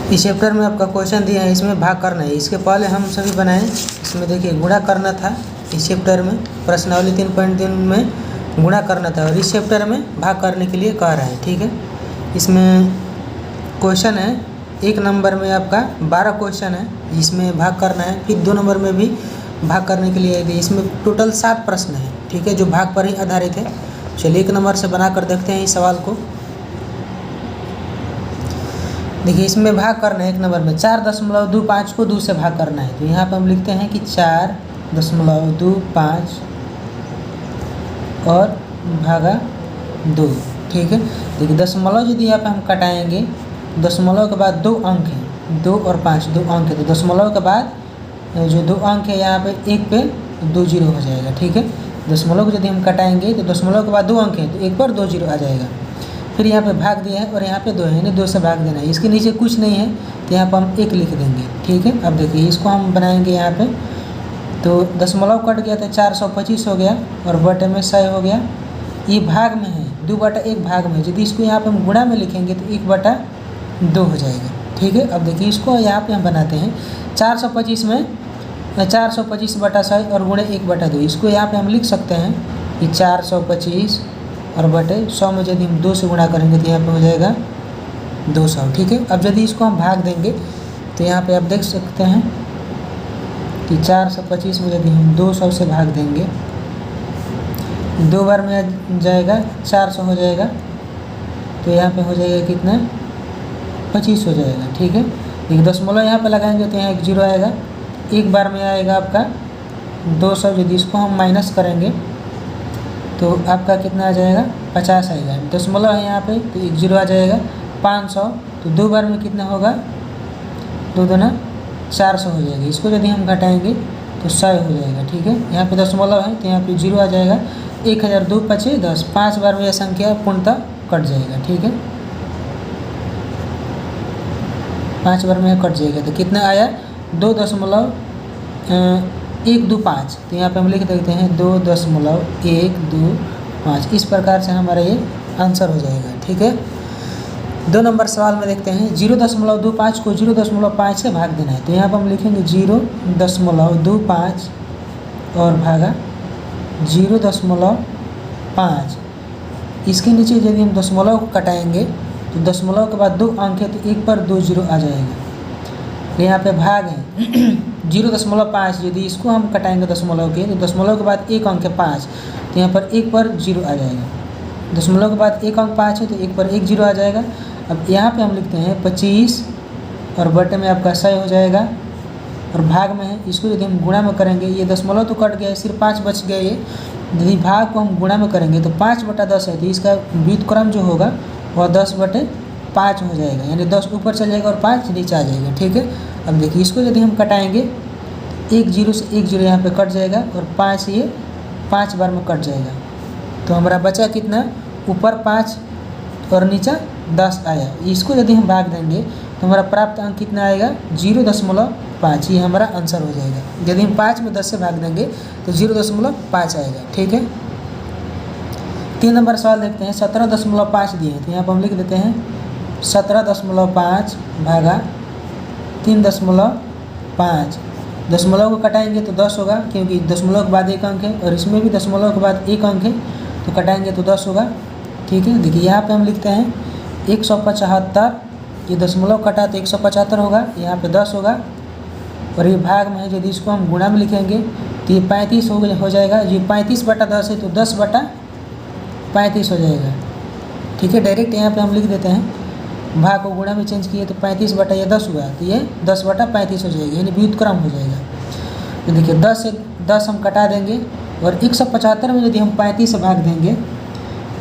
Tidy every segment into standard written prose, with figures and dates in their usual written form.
इस चैप्टर में आपका क्वेश्चन दिया है, इसमें भाग करना है। इसके पहले हम सभी बनाए, इसमें देखिए गुणा करना था। इस चैप्टर में प्रश्नावली 3.3 में गुणा करना था और इस चैप्टर में भाग करने के लिए कह रहा है। ठीक है, इसमें क्वेश्चन है 1 नंबर में आपका 12 क्वेश्चन है, इसमें भाग करना है। फिर 2 नंबर में भी भाग करने के लिए इसमें टोटल 7 प्रश्न है। ठीक है, जो भाग पर ही आधारित है। चलिए 1 नंबर से बना कर देखते हैं इस सवाल को। देखिए इसमें भाग करना है 1 नंबर में 4.25 को 2 से भाग करना है। तो यहाँ पर हम लिखते हैं कि 4.25 और भागा 2। ठीक है, देखिए दशमलव यदि यहाँ पर हम कटाएंगे, दशमलव के बाद 2 अंक हैं, 2 और 5 2 अंक है। तो दशमलव के बाद जो 2 अंक है यहाँ पे 1 पे 2 जीरो हो जाएगा। ठीक है, दशमलव को यदि हम कटाएंगे तो दशमलव के बाद 2 अंक है तो 1 पर 2 जीरो आ जाएगा। फिर यहाँ पे भाग दिया है और यहाँ पे 2 है, यानी 2 से भाग देना है। इसके नीचे कुछ नहीं है तो यहाँ पर हम 1 लिख देंगे। ठीक है, अब देखिए इसको हम बनाएंगे यहाँ पे। तो दशमलव कट गया तो 425 हो गया और बटे में 100 हो गया। ये भाग में है, 2/1 भाग में। यदि इसको यहाँ पे हम गुणा में लिखेंगे तो 1/2 हो जाएगा। ठीक है, अब देखिए इसको यहाँ पे हम बनाते हैं 425 में 425/100 और गुणे 1/2। इसको यहाँ पे हम लिख सकते हैं कि 425 और बटे 100 में यदि हम 2 से गुणा करेंगे तो यहाँ पे हो जाएगा 200। ठीक है, अब यदि इसको हम भाग देंगे तो यहाँ पे आप देख सकते हैं कि 425 में यदि हम 200 से भाग देंगे, 2 बार में आ जाएगा 400 हो जाएगा। तो यहाँ पे हो जाएगा कितना, 25 हो जाएगा। ठीक है, एक दशमलव यहाँ पे लगाएंगे तो यहाँ 1 जीरो आएगा। 1 बार में आएगा आपका 200, यदि इसको हम माइनस करेंगे तो आपका कितना आ जाएगा, 50 आएगा। दशमलव है यहाँ पे तो 1 जीरो आ जाएगा। 500 तो 2 बार में कितना होगा, 2 दूना 400 हो जाएगा। इसको यदि हम घटाएंगे तो 100 हो जाएगा। ठीक है, यहाँ पे दशमलव है तो यहाँ पे 0 आ जाएगा। 1000 2 5 10, 5 बार में यह संख्या पूर्णतः कट जाएगा। ठीक है, 5 बार में कट जाएगा तो कितना आया, 2.125। तो यहाँ पे हम लिख देते हैं 2.125। इस प्रकार से हमारा ये आंसर हो जाएगा। ठीक है, 2 नंबर सवाल में देखते हैं 0.25 को 0.5 से भाग देना है। तो यहाँ पर हम लिखेंगे 0.25 और भागा 0.5। इसके नीचे यदि हम दशमलव को कटाएंगे तो दशमलव के बाद 2 अंक है तो 1 पर 2 जीरो आ जाएगा। तो यहाँ पे भाग है 0.5, यदि इसको हम कटाएंगे दशमलव के तो दशमलव के बाद 1 अंक है 5, तो यहाँ पर 1 पर 0 आ जाएगा। दशमलव के बाद 1 अंक 5 है तो 1 पर 1 जीरो आ जाएगा। अब यहाँ पे हम लिखते हैं 25 और बटे में आपका 100 हो जाएगा और भाग में है। इसको यदि हम गुणा में करेंगे, ये दशमलव तो कट गया है, सिर्फ 5 बच गया। ये यदि भाग को हम गुणा में करेंगे तो 5/10 है, तो इसका व्युत्क्रम जो होगा वह 10/5 हो जाएगा, यानी 10 ऊपर चल जाएगा और 5 नीचे आ जाएगा। ठीक है, अब देखिए इसको यदि हम कटाएंगे 1 जीरो से 1 जीरो यहाँ पे कट जाएगा और 5 ये 5 बार में कट जाएगा। तो हमारा बचा कितना, ऊपर 5 और नीचे 10 आया। इसको यदि हम भाग देंगे तो हमारा प्राप्त अंक कितना आएगा, 0.5। ये हमारा आंसर हो जाएगा। यदि हम 5 में 10 से भाग देंगे तो 0.5 आएगा। ठीक है, 3 नंबर सवाल देखते हैं 17.5 दिए हैं। तो यहाँ पर हम लिख देते हैं 17.5 भागा 3.5। दशमलव को कटाएंगे तो 10 होगा, क्योंकि दशमलव के बाद 1 अंक है और इसमें भी दशमलव के बाद 1 अंक है, तो कटाएंगे तो 10 होगा। ठीक है, देखिए यहाँ पे हम लिखते हैं 175। ये दशमलव कटा तो 175 होगा, यहाँ पे 10 होगा और ये भाग में है। यदि इसको हम गुणा में लिखेंगे तो ये 35 हो जाएगा। ये 35/10 है तो 10/35 हो जाएगा। ठीक है, डायरेक्ट यहाँ पे हम लिख देते हैं, भाग को गुणा में चेंज किए तो 35/10 हुआ, तो ये 10/35 हो जाएगा, यानी व्युत्क्रम हो जाएगा। तो देखिए 10 से 10 हम कटा देंगे और 175 में यदि हम 35 से भाग देंगे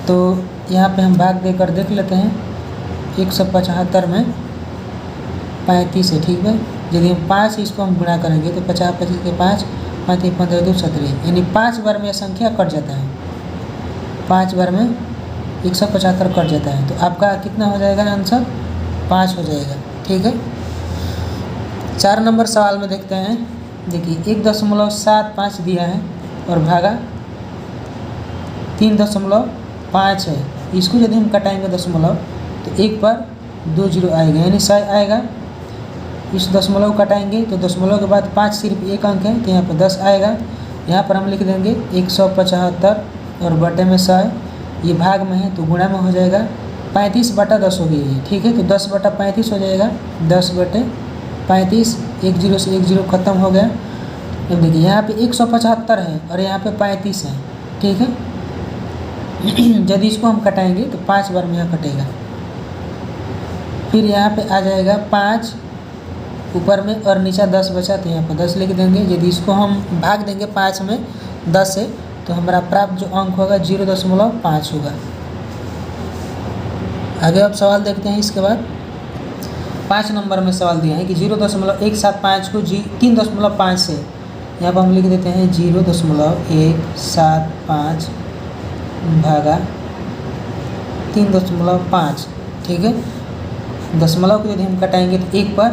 तो यहाँ पे हम भाग देकर देख लेते हैं। 175 में 35 है। ठीक है, यदि हम 5 इसको हम गुणा करेंगे तो 50 25 के 5 5 15 2 17, यानी 5 बार में यह संख्या कट जाता है। 5 बार में 175 कट जाता है। तो आपका कितना हो जाएगा आंसर, 5 हो जाएगा। ठीक है, 4 नंबर सवाल में देखते हैं। देखिए 1.75 दिया है और भागा 3.5 है। इसको यदि हम कटाएंगे दशमलव तो 1 पर 2 जीरो आएगा, यानी 100 आएगा। इस दशमलव कटाएंगे तो दशमलव के बाद 5 सिर्फ एक अंक है तो यहाँ पर 10 आएगा। यहाँ पर हम लिख देंगे 175 और बटे में 100, ये भाग में है तो गुणा में हो जाएगा 35/10 हो गई है। ठीक है, तो 10/35 हो जाएगा, 10/35, 1 0 से 1 0 खत्म हो गया। अब देखिए यहाँ पे 175 है और यहाँ पे 35 है। ठीक है, यदि इसको हम कटाएंगे तो 5 बार में यहाँ कटेगा। फिर यहाँ पे आ जाएगा 5 ऊपर में और नीचे 10 बचा तो यहाँ पर 10 लिख देंगे। यदि इसको हम भाग देंगे 5 में 10 से तो हमारा प्राप्त जो अंक होगा 0.5 होगा। आगे अब सवाल देखते हैं। इसके बाद 5 नंबर में सवाल दिया है कि 0.175 को 3.5 से यहाँ पर हम लिख देते हैं 0.175 भागा 3.5। ठीक है, दशमलव को यदि हम कटाएंगे तो 1 पर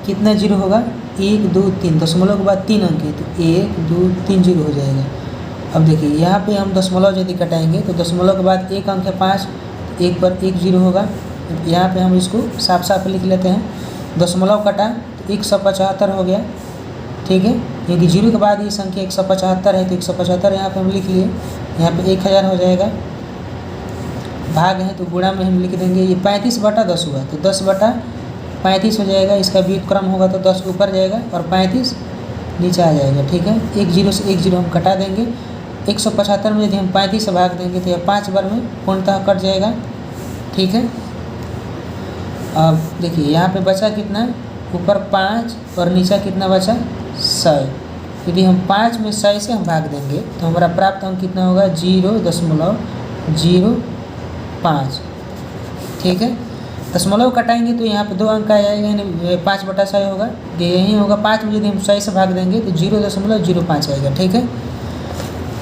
कितना जीरो होगा, 1 2 3, दशमलव के बाद 3 अंक है तो 1 2 3 जीरो हो जाएगा। अब देखिए यहाँ पे हम दशमलव यदि कटाएंगे तो दशमलव के बाद 1 अंक है 5, 1 पर 1 जीरो होगा। यहाँ पे हम इसको साफ साफ लिख लेते हैं, दशमलव कटा तो 175 हो गया। ठीक है, क्योंकि जीरो के बाद ये संख्या 175 है तो 175 यहाँ पे हम लिख लिए। यहाँ पे 1000 हो जाएगा, भाग है तो गुणा में हम लिख देंगे। ये 35/10 हुआ तो 10/35 हो जाएगा। इसका व्युत्क्रम होगा तो 10 ऊपर जाएगा और 35 नीचे आ जाएगा। ठीक है, 1 0 से 1 0 हम कटा देंगे। 175 में यदि हम 35 से भाग देंगे तो यह 5 बार में पूर्णतः कट जाएगा। ठीक है, अब देखिए यहाँ पे बचा कितना, ऊपर 5 और नीचे कितना बचा 100। यदि हम 5 में 100 से हम भाग देंगे तो हमारा प्राप्त अंक कितना होगा 0.05। ठीक है, दशमलव कटाएंगे तो यहाँ पे 2 अंक आ जाएगा, यानी 5/100 होगा। यही होगा 5 में यदि हम 100 से भाग देंगे तो 0.05 आएगा। ठीक है,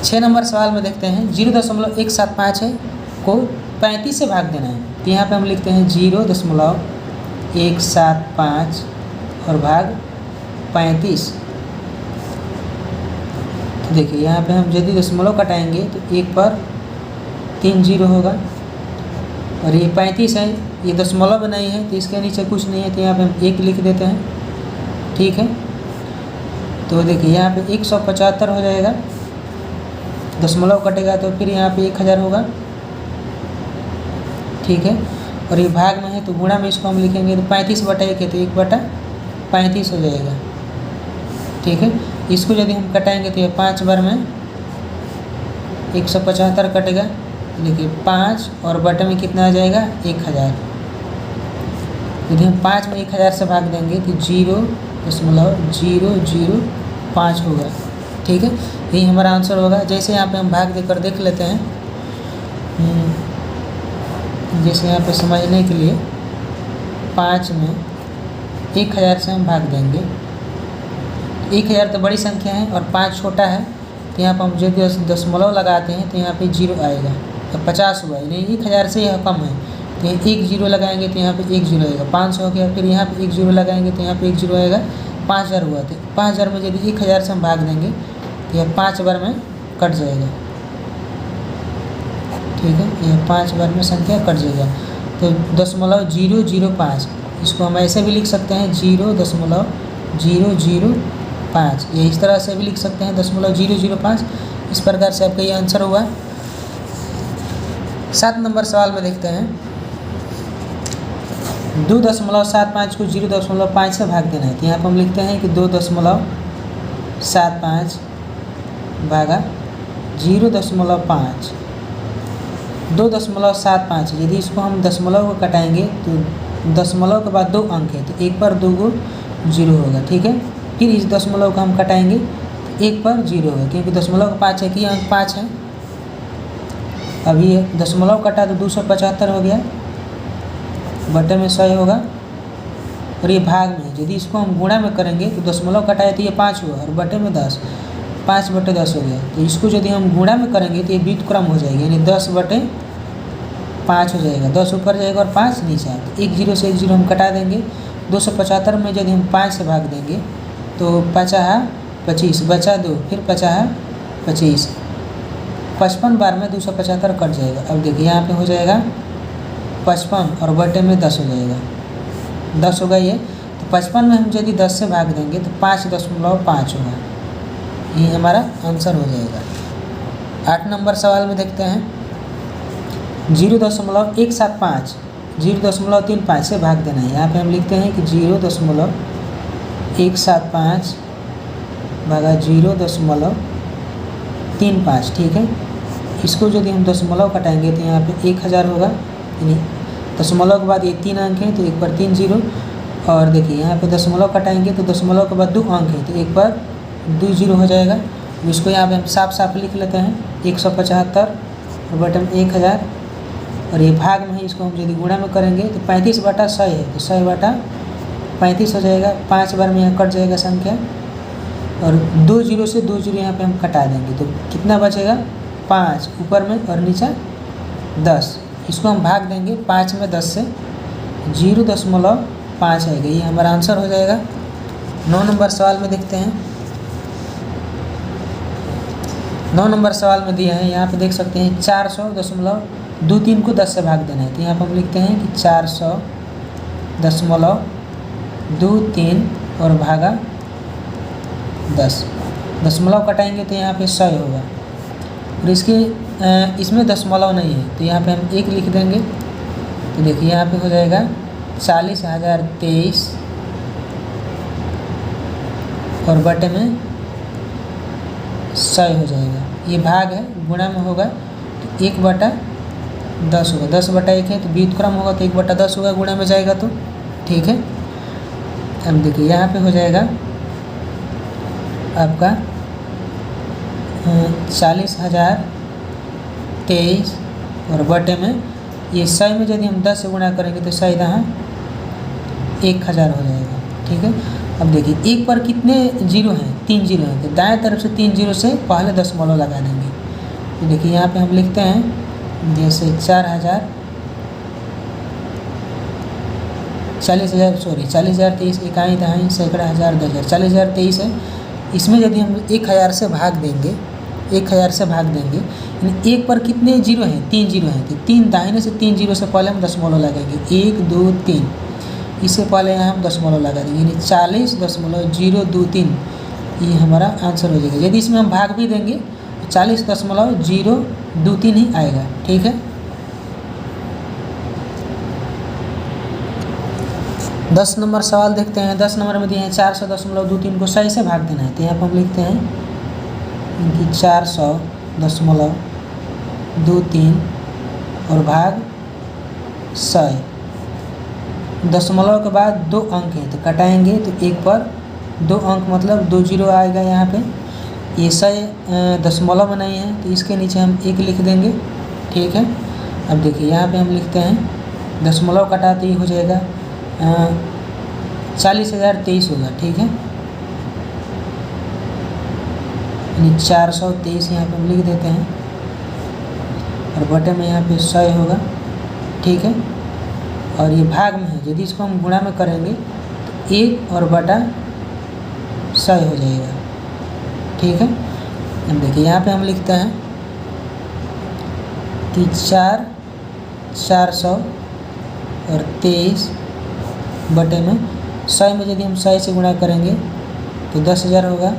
6 नंबर सवाल में देखते हैं 0.175 है को 35 से भाग देना है तो यहाँ पे हम लिखते हैं 0.175 और भाग 35। तो देखिए यहाँ पे हम यदि दशमलव कटाएंगे तो 1 पर 3 जीरो होगा और ये 35 है, ये दशमलव नहीं है तो इसके नीचे कुछ नहीं है तो यहाँ पे हम 1 लिख देते हैं। ठीक है, तो देखिए यहाँ पे 175 हो जाएगा, दशमलव कटेगा तो फिर यहाँ पे 1000 होगा। ठीक है, और ये भाग में है तो गुणा में इसको हम लिखेंगे तो 35/1 है तो 1/35 हो जाएगा। ठीक है, इसको यदि हम कटाएंगे तो ये 5 बार में 175 कटेगा। देखिए 5 और बटे में कितना आ जाएगा 1000। यदि हम 5 में 1000 से भाग देंगे तो 0.005 होगा। ठीक है, यही हमारा आंसर होगा। जैसे यहाँ पे हम भाग देकर देख लेते हैं, जैसे यहाँ पे समझने के लिए 5 में 1000 से हम भाग देंगे। 1000 तो बड़ी संख्या है और 5 छोटा है तो यहाँ पर हम जो दशमलव लगाते हैं तो यहाँ पे 0 आएगा तो 50 हुआ, यानी 1000 से यह कम है तो 1 0 लगाएंगे तो यहाँ पे 1 0 आएगा। 500 हो गया, फिर यहाँ पे 1 0 लगाएंगे तो यहाँ पे 1 0 आएगा। 5000 हुआ तो 5000 में यदि 1000 से हम भाग देंगे तो यह 5 बार में कट जाएगा। ठीक है, यह 5 बार में संख्या कट जाएगा तो 0.005, इसको हम ऐसे भी लिख सकते हैं 0.005, ये इस तरह से भी लिख सकते हैं 0.005। इस प्रकार से आपका ये आंसर हुआ। 7 नंबर सवाल में देखते हैं 2.75 को 0.5 से भाग देना है तो यहाँ पर हम लिखते हैं कि 2.75 भागा 0.5, 2.75। यदि इसको हम दशमलव को कटाएंगे तो दशमलव के बाद 2 अंक है तो 1 पर 2 को 0 होगा। ठीक है, फिर इस दशमलव को हम कटाएंगे तो 1 पर 0 होगा, क्योंकि दशमलव का 5 है कि अंक 5 है। अभी दशमलव कटा तो 275 हो गया, बटे में 100 होगा और ये भाग में। यदि इसको हम गुणा में करेंगे तो दशमलव कटाए तो ये 5 हुआ और बटे में 10, 5/10 हो गया। तो इसको यदि हम गुणा में करेंगे तो ये व्युत्क्रम हो जाएगी, यानी 10/5 हो जाएगा। 10 ऊपर जाएगा और 5 नीचे। तो 1 0 से 1 0 हम कटा देंगे। 275 में यदि हम 5 से भाग देंगे तो 50 25 बचा 2, फिर 50 25, 55 बार में 275 कट जाएगा। अब देखिए यहाँ पे हो जाएगा 55 और बटे में 10 हो जाएगा, 10 होगा ये। तो 55 में हम यदि 10 से भाग देंगे तो 5.5 होगा। ये हमारा आंसर हो जाएगा। 8 नंबर सवाल में देखते हैं 0.175 0.35 से भाग देना है। यहाँ पे हम लिखते हैं कि 0.175 भागा 0.35, ठीक है। इसको यदि हम दशमलव कटाएंगे तो यहाँ पे 1000 होगा, यानी दशमलव के बाद ये 3 अंक है तो 1 पर 3 जीरो। और देखिए यहाँ पे दशमलव कटाएंगे तो दशमलव के बाद 2 अंक है तो 1 पर 2 जीरो हो जाएगा। इसको यहाँ पे हम साफ साफ लिख लेते हैं 175 और बटन 1000, और ये भाग में है, इसको हम यदि गुणा में करेंगे तो 35/100 है तो 100/35 हो जाएगा। 5 बार में यहाँ कट जाएगा संख्या, और 2 जीरो से 2 जीरो यहाँ पे हम कटा देंगे तो कितना बचेगा 5 ऊपर में और नीचे 10। इसको हम भाग देंगे 5 में 10 से 0.5 आएगा। ये हमारा आंसर हो जाएगा। 9 नंबर सवाल में देखते हैं। 9 नंबर सवाल में दिया है, यहाँ पे देख सकते हैं 400.23 को 10 से भाग देना है। तो यहाँ पर हम लिखते हैं कि 400.23 और भागा 10। दशमलव कटाएंगे तो यहाँ पे 100 होगा, और इसमें दशमलव नहीं है तो यहाँ पे हम 1 लिख देंगे। तो देखिए यहाँ पे हो जाएगा 40,023 और बटे में 100 हो जाएगा। ये भाग है, गुणा में होगा तो 1/10 होगा। 10/1 है तो व्युत्क्रम होगा तो 1/10 होगा, गुणा में जाएगा तो, ठीक है। अब देखिए यहाँ पे हो जाएगा आपका 40,023 और बटे में ये 100 में यदि हम 10 से गुणा करेंगे तो 100 यहाँ 1000 हो जाएगा, ठीक है। अब देखिए 1 पर कितने जीरो हैं, 3 जीरो हैं, तो दाएं तरफ से 3 जीरो से पहले दशमलव लगा देंगे। तो देखिए यहाँ पे हम लिखते हैं जैसे 40,023 इकाई दहाई सैकड़ा हज़ार 10,000 40,023 है। इसमें यदि हम 1000 से भाग देंगे यानी 1 पर कितने जीरो हैं, 3 जीरो हैं, तो 3 दाहिने से 3 जीरो से पहले हम दशमलव लगाएंगे 1 2 3, इससे पहले यहाँ हम दशमलव लगा देंगे यानी 40.023। ये हमारा आंसर हो जाएगा। यदि इसमें हम भाग भी देंगे तो 40.023 ही आएगा, ठीक है। 10 नंबर सवाल देखते हैं। 10 नंबर में दिए हैं 400.23 को 100 से भाग देना है। तो यहाँ पर हम लिखते हैं कि 400.23 और भाग 100। दशमलव के बाद 2 अंक है तो कटाएंगे तो 1 पर 2 अंक मतलब 2 जीरो आएगा। यहाँ पे ये 100 दशमलव में नहीं है तो इसके नीचे हम 1 लिख देंगे, ठीक है। अब देखिए यहाँ पे हम लिखते हैं दशमलव कटाते ही हो जाएगा 40,023 होगा, ठीक है। यानी 423 यहाँ पे हम लिख देते हैं और बटे में यहाँ पे 100 होगा, ठीक है। और ये भाग में है, यदि इसको हम गुणा में करेंगे तो 1 और बटा 100 हो जाएगा, ठीक है। अब देखिए यहाँ पे हम लिखते हैं कि 423 बटे में 100 में यदि हम 100 से गुणा करेंगे तो 10,000 होगा,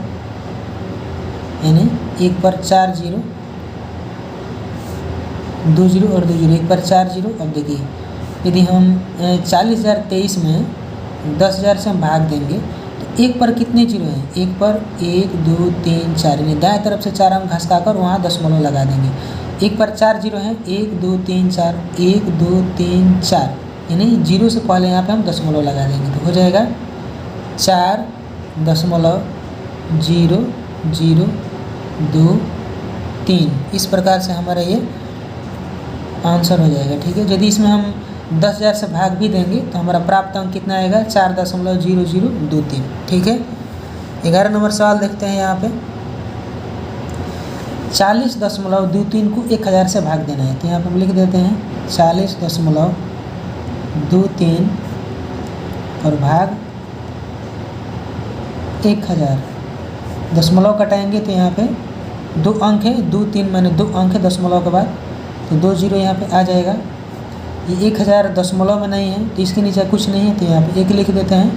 यानी 1 पर 4 जीरो, 2 जीरो और 2 जीरो, 1 पर 4 जीरो। अब देखिए यदि हम 40,023 में 10,000 से हम भाग देंगे तो 1 पर कितने जीरो हैं, 1 पर 1 2 3 4, यानी दाएं तरफ से 4 अंक घसका कर वहाँ दशमलव लगा देंगे। 1 पर 4 जीरो हैं, 1 2 3 4, 1 2 3 4, यानी जीरो से पहले यहाँ पे हम दशमलव लगा देंगे तो हो जाएगा 4.002 इस प्रकार से हमारा ये आंसर हो जाएगा, ठीक है। यदि इसमें हम 10,000 से भाग भी देंगे तो हमारा प्राप्त अंक कितना आएगा 4.0023, ठीक है। 11 नंबर सवाल देखते हैं। यहाँ पे 40.23 को 1000 से भाग देना है। तो यहाँ पे हम लिख देते हैं 40.23 और भाग 1000। दशमलव कटाएंगे तो यहाँ पे 2 अंक है, 2 3 मैंने 2 अंक है दशमलव के बाद, तो 2 जीरो यहाँ पे आ जाएगा। ये 1000 दशमलव में नहीं है तो इसके नीचे कुछ नहीं है तो यहाँ पे 1 लिख देते हैं।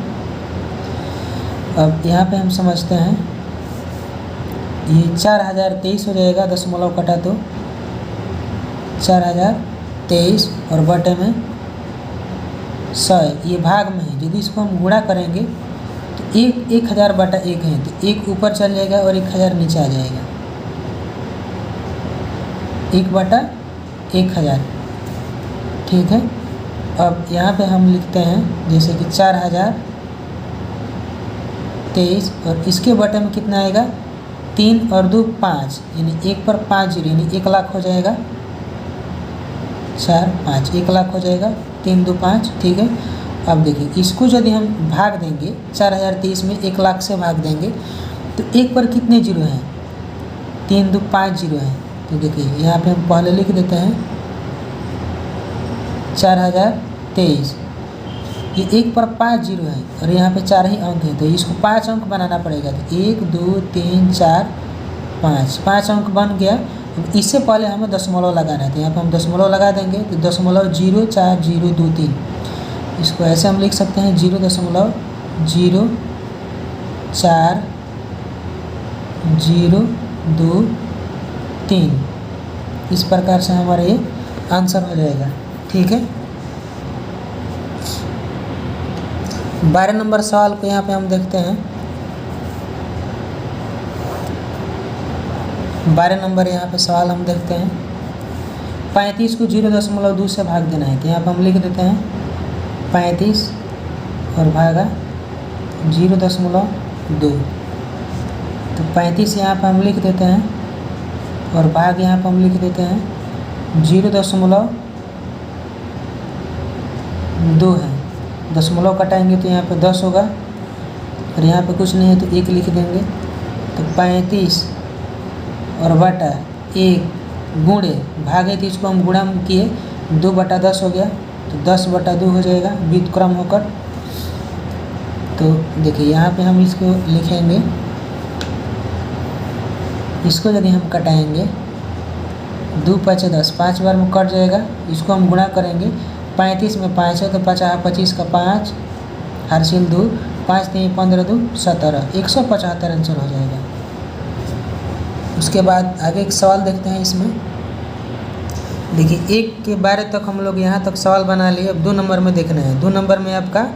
अब यहाँ पे हम समझते हैं, ये 4023 हो जाएगा, दशमलव कटा तो 4023 और बटे में 100, ये भाग में है। यदि इसको हम गुणा करेंगे तो 1000 बटा 1 है, तो 1 ऊपर चल जाएगा और 1000 नीचे आ जाएगा, 1 बटा 1000, ठीक है। अब यहाँ पे हम लिखते हैं जैसे कि 4023 और इसके बटे में कितना आएगा, 3 और 2 5, यानी 1 पर 5 जीरो, यानी 1 लाख हो जाएगा, 4 5 1 लाख हो जाएगा, 3 2 5, ठीक है। अब देखिए इसको यदि हम भाग देंगे 4023 में 1 लाख से भाग देंगे तो 1 पर कितने जीरो हैं, 3 2 5 जीरो हैं। तो देखिए यहाँ पे हम पहले लिख देते हैं 4023, ये 1 पर 5 जीरो है और यहाँ पे 4 ही अंक है, तो इसको 5 अंक बनाना पड़ेगा। तो 1 2 3 4 5 अंक बन गया। इससे पहले हमें दशमलव लगाना है, तो यहाँ पे हम दशमलव लगा देंगे, तो 0.4023, इसको ऐसे हम लिख सकते हैं 0.04023, इस प्रकार से हमारा ये आंसर हो जाएगा, ठीक है। 12 नंबर सवाल को यहाँ पे हम देखते हैं। 12 नंबर यहाँ पे सवाल हम देखते हैं, 35 को 0.2 से भाग देना है, तो यहाँ पे हम लिख देते हैं 35 और भागा 0.2, तो 35 यहाँ पे हम लिख देते हैं और भाग यहाँ पे हम लिख देते हैं 0.2 है, दशमलव कटाएंगे तो यहाँ पे 10 होगा और यहाँ पे कुछ नहीं है तो 1 लिख देंगे, तो 35 और बटा 1 गुणे भागे, तो इसको हम गुणा किए 2 बटा 10 हो गया, तो 10 बटा 2 हो जाएगा व्युत्क्रम होकर। तो देखिए यहाँ पे हम इसको लिखेंगे, इसको यदि हम कटाएंगे 2 5 10, 5 बार में कट जाएगा, इसको हम गुणा करेंगे 35 में 5 है तो 25 का 5 हार्सिल 2, 5 3 15 2 17, 175 आंसर हो जाएगा। उसके बाद आगे एक सवाल देखते हैं। इसमें देखिए 1 के 12 तक हम लोग यहाँ तक सवाल बना लिए। अब 2 नंबर में देखना है। 2 नंबर में आपका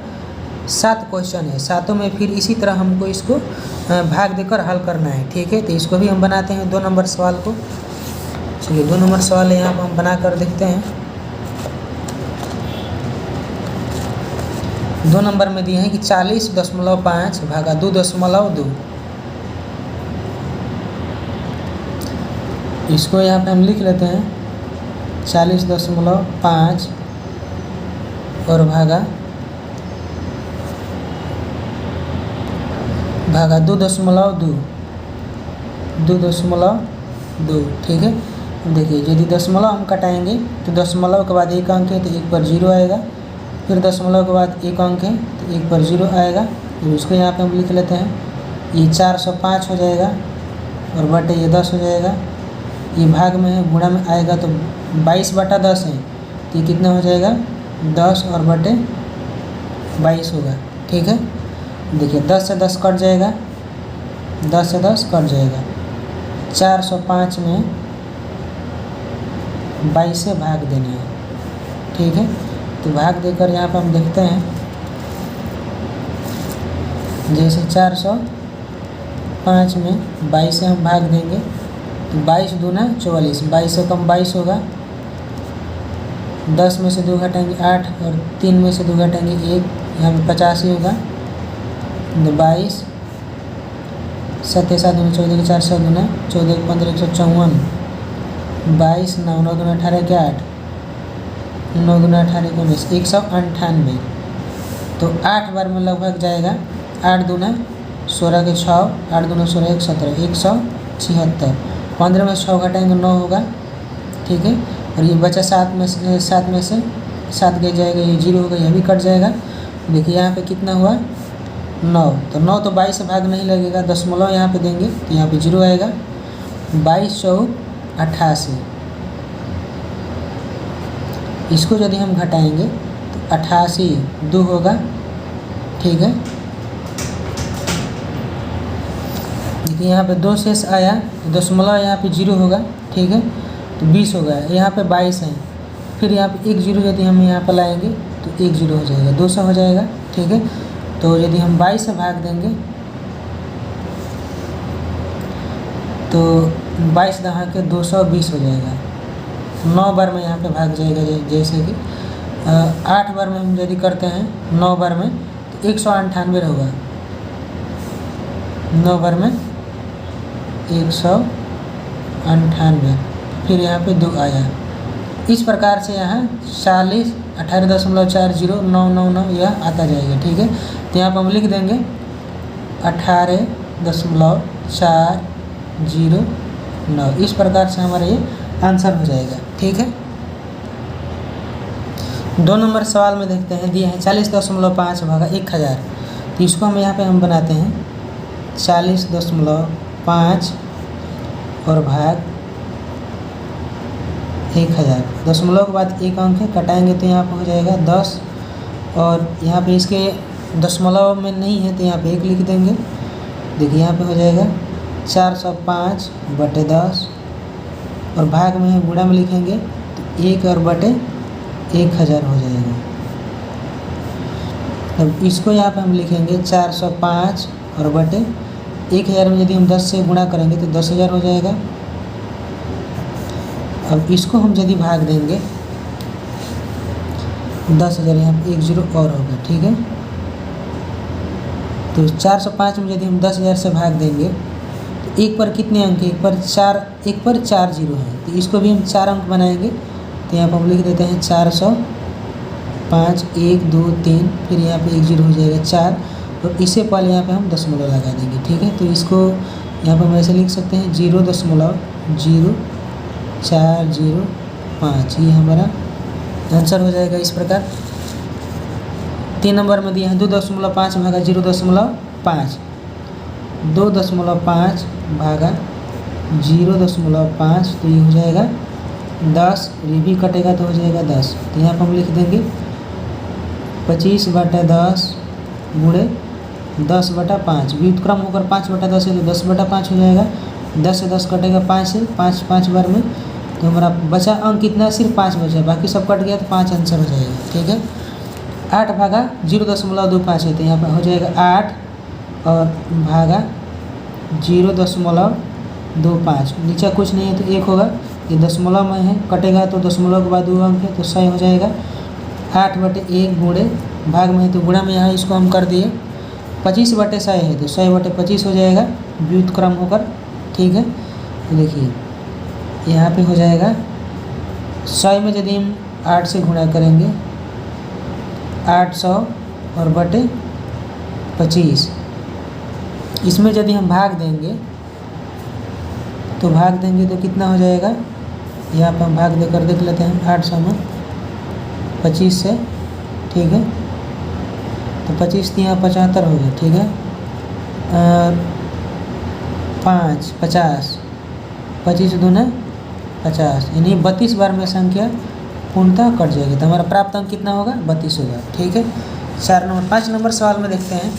7 क्वेश्चन है, सातों में फिर इसी तरह हमको इसको भाग देकर हल करना है, ठीक है। तो इसको भी हम बनाते हैं 2 नंबर सवाल को। चलिए 2 नंबर सवाल है यहाँ पर हम बना कर देखते हैं। 2 नंबर में दिए हैं कि 40.5 भागा 2.2, इसको यहाँ पे हम लिख लेते हैं 40.5 और भागा 2.2, ठीक है। देखिए यदि दशमलव हम कटाएंगे तो दशमलव के बाद 1 अंक है तो 1 पर 0 आएगा, फिर दशमलव के बाद 1 अंक है तो 1 पर 0 आएगा। तो इसको यहाँ पे हम लिख लेते हैं, ये 405 हो जाएगा और बटे ये 10 हो जाएगा। ये भाग में है, गुणा में आएगा तो 22 बटा 10 है, तो ये कितना हो जाएगा 10 और बटे 22 होगा, ठीक है। देखिए 10 से 10 कट जाएगा, 10 से 10 कट जाएगा, 405 में 22 से भाग देना है, ठीक है। तो भाग देकर यहाँ पर हम देखते हैं, जैसे 405 में 22 से हम भाग देंगे तो 22 दूना 44, 22 से कम 22 होगा, 10 में से 2 घटाएंगे 8 और 3 में से 2 घटाएंगे 1, यहाँ पे 50 ही होगा। 22 7 7 दूना 14 4 7 दूना 14 15 154, 22 9 9 दूना 18 के 8, 9 दूना 18 के 19, 198। तो 8 बार में लगभग जाएगा, 8 दूना 16 के 6, 8 दूना 16 1 17, 176। 15 में से 6 घटाएंगे 9 होगा, ठीक है। और ये बचा 7 में से 7 गया जाएगा, ये 0 होगा, यह भी कट जाएगा। देखिए यहाँ पे कितना हुआ 9, तो 9 तो 22 से भाग नहीं लगेगा, दशमलव यहाँ पे देंगे तो यहाँ पे 0 आएगा। 22 4 88, इसको यदि हम घटाएंगे तो 88 2 होगा, ठीक है। देखिए यहाँ पे 2 शेष आया तो दशमलव यहाँ पे 0 होगा, ठीक है, तो 20 हो गया। यहाँ पे 22 है, फिर यहाँ पे 1 0 यदि हम यहाँ पर लाएंगे तो 1 0 हो जाएगा, 200 हो जाएगा, ठीक है। तो यदि हम 22 से भाग देंगे तो 22 दहा के 220 हो जाएगा। 9 बार में यहाँ पे भाग जाएगा, जैसे कि 8 बार में हम यदि करते हैं 9 बार में तो 198 होगा। 9 बार में 198, फिर यहाँ पे 2 आया। इस प्रकार से यहाँ 40 18.40999 यह आता जाएगा, ठीक है। तो यहाँ पर हम लिख देंगे 18.409। इस प्रकार से हमारा ये आंसर हो जाएगा, ठीक है। 2 नंबर सवाल में देखते हैं, दिया है 40.5 भागा 1000। तो इसको हम यहाँ पे हम बनाते हैं 40.5 और भाग 1000। दशमलव के बाद एक अंक है, कटाएंगे तो यहाँ पे हो जाएगा 10, और यहाँ पे इसके दशमलव में नहीं है तो यहाँ पे 1 लिख देंगे। देखिए यहाँ पे हो जाएगा 405/10, और भाग में है गुणा में लिखेंगे तो 1 और बटे 1000 हो जाएगा। अब इसको यहाँ पे हम लिखेंगे 405 और बटे 1000 में यदि हम 10 से गुणा करेंगे तो 10,000 हो जाएगा। अब इसको हम यदि भाग देंगे 10,000, यहाँ पे 1 0 और होगा, ठीक है। तो 405 में यदि हम 10,000 से भाग देंगे तो 1 पर कितने अंक है, 1 पर 4 0 है, तो इसको भी हम 4 अंक बनाएंगे। तो यहाँ पर हम लिख देते हैं 405 1 2 3, फिर यहाँ पे 1 0 हो जाएगा 4, और इससे पहले यहाँ पे हम दशमलव लगा देंगे, ठीक है। तो इसको यहाँ पर हम ऐसे लिख सकते हैं 0.0405, ये हमारा आंसर हो जाएगा इस प्रकार। 3 नंबर में दिया है 2.5 भागा 0.5, 2.5 भागा 0.5, तो ये हो जाएगा 10, ये भी कटेगा तो हो जाएगा 10। तो यहाँ पर हम लिख देंगे 25/10 गुणे 10/5, व्युत्क्रम होकर 5/10 है तो 10/5 हो जाएगा। 10 से 10 कटेगा 5 से, 5 बार में, तो हमारा बचा अंक कितना, सिर्फ 5 बचा, बाकी सब कट गया तो 5 आंसर हो जाएगा, ठीक है। 8 भागा 0.25 है तो यहाँ पर हो जाएगा 8 और भागा 0.25, नीचे कुछ नहीं है तो 1 होगा, ये दशमलव में है, कटेगा तो दशमलव के बाद 2 अंक है तो 100 हो जाएगा। 8/1 गुणे, भाग में है तो गुणा में यहाँ इसको हम कर दिए, 25/100 है तो 100/25 हो जाएगा, व्युत्क्रम होकर, ठीक है। तो देखिए यहाँ पे हो जाएगा 100 में यदि हम 8 से गुणा करेंगे 800 और बटे 25, इसमें यदि हम भाग देंगे तो कितना हो जाएगा, यहाँ पर हम भाग देकर देख लेते हैं 800 में 25 से, ठीक है। तो 25 यहाँ 75 हो गया, ठीक है। 5 50, 25 दूना 50, यानी 32 बार में संख्या पूर्णतः कट जाएगी, तो हमारा प्राप्त अंक कितना होगा, 32 होगा, ठीक है। 5 नंबर सवाल में देखते हैं,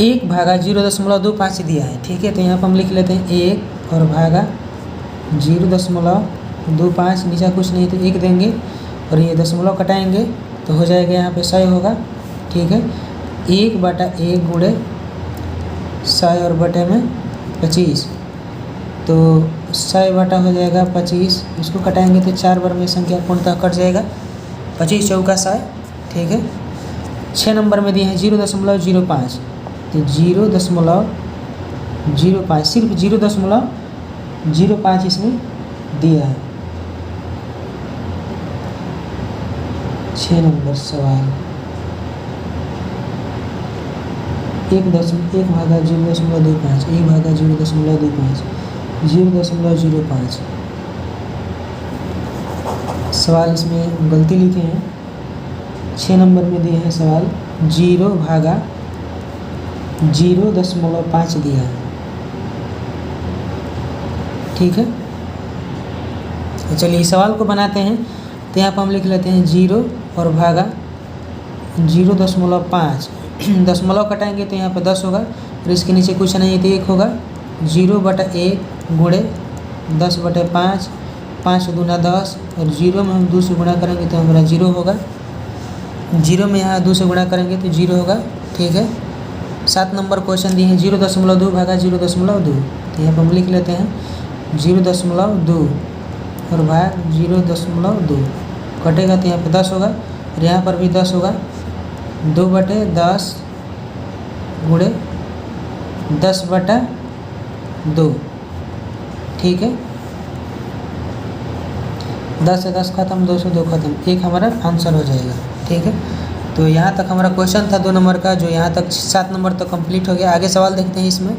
1 भागा 0.25 दिया है, ठीक है। तो यहाँ पर हम लिख लेते हैं 1 और भागा 0.25, नीचे कुछ नहीं तो 1 देंगे, और ये दशमलव कटाएंगे तो हो जाएगा यहाँ पे 100 होगा, ठीक है। 1/1 गुणे 100 और बटे में 25, तो 100 बटा हो जाएगा 25, इसको कटाएंगे तो 4 बार में संख्या पूर्णतः कट जाएगा, 25 चौका 100, ठीक है। 6 नंबर में दिए हैं 0.05, तो 0.05, सिर्फ 0.05 इसमें दिया है। 6 नंबर सवाल, 1 भागा 0.25, 1 भागा 0.25, 0.05 सवाल इसमें गलती लिखे हैं। 6 नंबर में दिए हैं सवाल 0 भागा 0.5 दिया है, ठीक है। तो चलिए सवाल को बनाते हैं। तो यहाँ पर हम लिख लेते हैं 0 और भागा 0.5, दशमलव कटाएंगे तो यहाँ पे 10 होगा, और इसके नीचे कुछ नहीं है तो 1 होगा। 0/1 गुणे 10/5, 5 दूना 10, और 0 में हम 2 से गुणा करेंगे तो हमारा 0 होगा। 0 में यहाँ 2 से गुणा करेंगे तो 0 होगा। ठीक है, 7 नंबर क्वेश्चन दिए हैं 0.2 भागा 0.2, तो यहाँ पर हम लिख लेते हैं 0.2 और भाग 0.2, कटेगा तो यहाँ पे 10 होगा, और यहाँ पर भी 10 होगा। 2/10 गुणे 10/2। ठीक है, 10 से 10 खत्म, 2 से 2 खत्म, 1 हमारा आंसर हो जाएगा। ठीक है, तो यहाँ तक हमारा क्वेश्चन था 2 नंबर का, जो यहाँ तक 7 नंबर तक कंप्लीट हो गया। आगे सवाल देखते हैं इसमें।